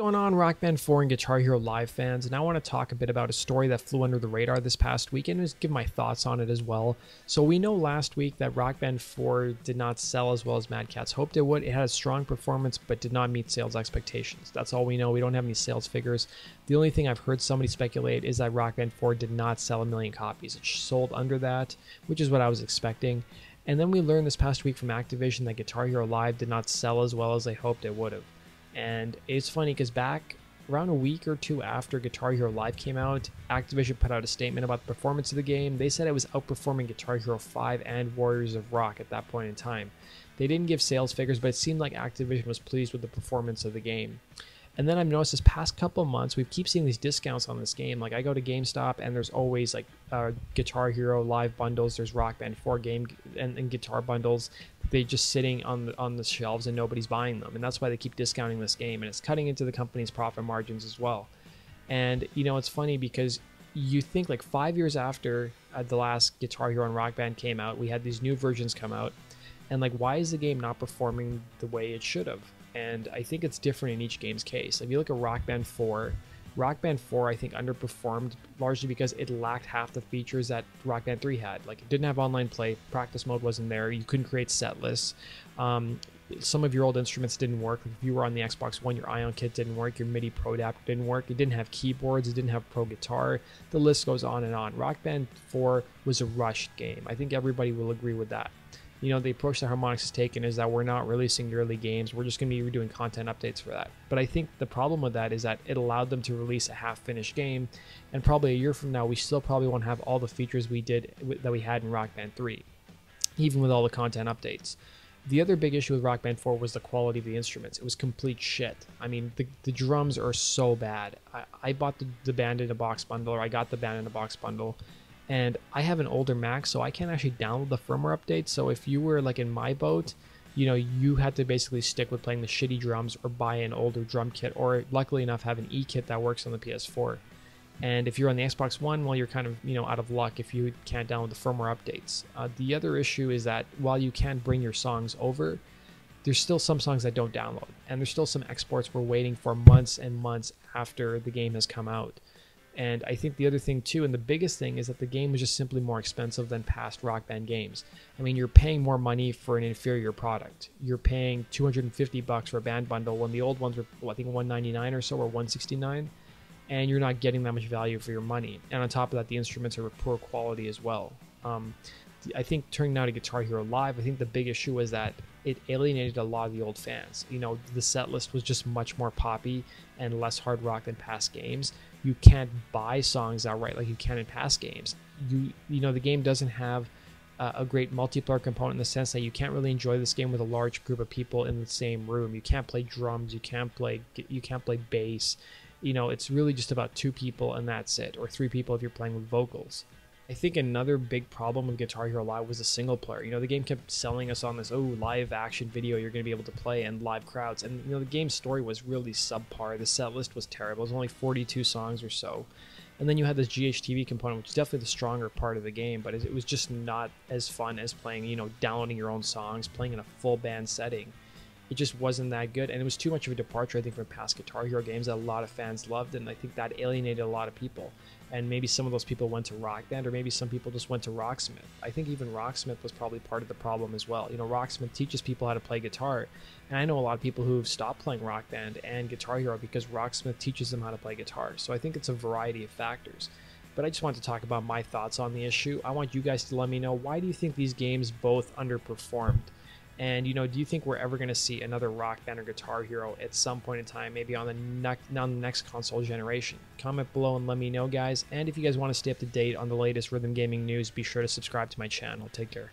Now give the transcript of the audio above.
Going on, Rock Band 4 and Guitar Hero Live fans, and I want to talk a bit about a story that flew under the radar this past week and just give my thoughts on it as well. So we know last week that Rock Band 4 did not sell as well as Mad Catz hoped it would. It had a strong performance but did not meet sales expectations. That's all we know. We don't have any sales figures. The only thing I've heard somebody speculate is that Rock Band 4 did not sell 1 million copies. It sold under that, which is what I was expecting. And then we learned this past week from Activision that Guitar Hero Live did not sell as well as they hoped it would have. And it's funny because back around a week or two after Guitar Hero Live came out, Activision put out a statement about the performance of the game. They said it was outperforming Guitar Hero 5 and Warriors of Rock at that point in time. They didn't give sales figures, but it seemed like Activision was pleased with the performance of the game. And then I've noticed this past couple months, we keep seeing these discounts on this game. Like I go to GameStop and there's always like Guitar Hero Live bundles. There's Rock Band 4 game and guitar bundles. They're just sitting on the shelves and nobody's buying them. And that's why they keep discounting this game. And it's cutting into the company's profit margins as well. And, you know, it's funny because you think like 5 years after the last Guitar Hero and Rock Band came out, we had these new versions come out. And like, why is the game not performing the way it should have? And I think it's different in each game's case. If you look at Rock Band 4 I think underperformed largely because it lacked half the features that Rock Band 3 had. Like it didn't have online play, practice mode wasn't there, you couldn't create set lists. Some of your old instruments didn't work. If you were on the Xbox One, your Ion kit didn't work, your MIDI Pro adapter didn't work, it didn't have keyboards, it didn't have Pro Guitar. The list goes on and on. Rock Band 4 was a rushed game. I think everybody will agree with that. You know, the approach that Harmonix has taken is that we're not releasing early games. We're just going to be doing content updates for that. But I think the problem with that is that it allowed them to release a half-finished game. And probably a year from now, we still probably won't have all the features that we had in Rock Band 3, even with all the content updates. The other big issue with Rock Band 4 was the quality of the instruments. It was complete shit. I mean, the drums are so bad. I bought the band in a box bundle, or I got the band in a box bundle. And I have an older Mac, so I can't actually download the firmware updates. So if you were like in my boat, you know, you had to basically stick with playing the shitty drums or buy an older drum kit, or luckily enough have an E-kit that works on the PS4. And if you're on the Xbox One, well, you're kind of, you know, out of luck if you can't download the firmware updates. The other issue is that while you can bring your songs over, there's still some songs that don't download. And there's still some exports we're waiting for months and months after the game has come out. And I think the other thing too, and the biggest thing, is that the game was just simply more expensive than past Rock Band games. I mean, you're paying more money for an inferior product. You're paying $250 for a band bundle when the old ones were, well, I think $199 or so, or $169, and you're not getting that much value for your money. And on top of that, the instruments are of poor quality as well. I think turning now to Guitar Hero Live, I think the big issue was that it alienated a lot of the old fans. You know, the set list was just much more poppy and less hard rock than past games. You can't buy songs outright like you can in past games. You know, the game doesn't have a great multiplayer component in the sense that you can't really enjoy this game with a large group of people in the same room. You can't play drums, you can't play bass. You know, it's really just about 2 people and that's it, or 3 people if you're playing with vocals. I think another big problem with Guitar Hero Live was the single player. You know, the game kept selling us on this, oh, live action video you're going to be able to play and live crowds. And, you know, the game's story was really subpar. The set list was terrible. It was only 42 songs or so. And then you had this GHTV component, which is definitely the stronger part of the game, but it was just not as fun as playing, you know, downloading your own songs, playing in a full band setting. It just wasn't that good, and it was too much of a departure, I think, from past Guitar Hero games that a lot of fans loved, and I think that alienated a lot of people. And maybe some of those people went to Rock Band, or maybe some people just went to Rocksmith. I think even Rocksmith was probably part of the problem as well. You know, Rocksmith teaches people how to play guitar, and I know a lot of people who've stopped playing Rock Band and Guitar Hero because Rocksmith teaches them how to play guitar. So I think it's a variety of factors. But I just want to talk about my thoughts on the issue. I want you guys to let me know, why do you think these games both underperformed? And, you know, do you think we're ever going to see another Rock Band or Guitar Hero at some point in time, maybe on the next console generation? Comment below and let me know, guys. And if you guys want to stay up to date on the latest rhythm gaming news, be sure to subscribe to my channel. Take care.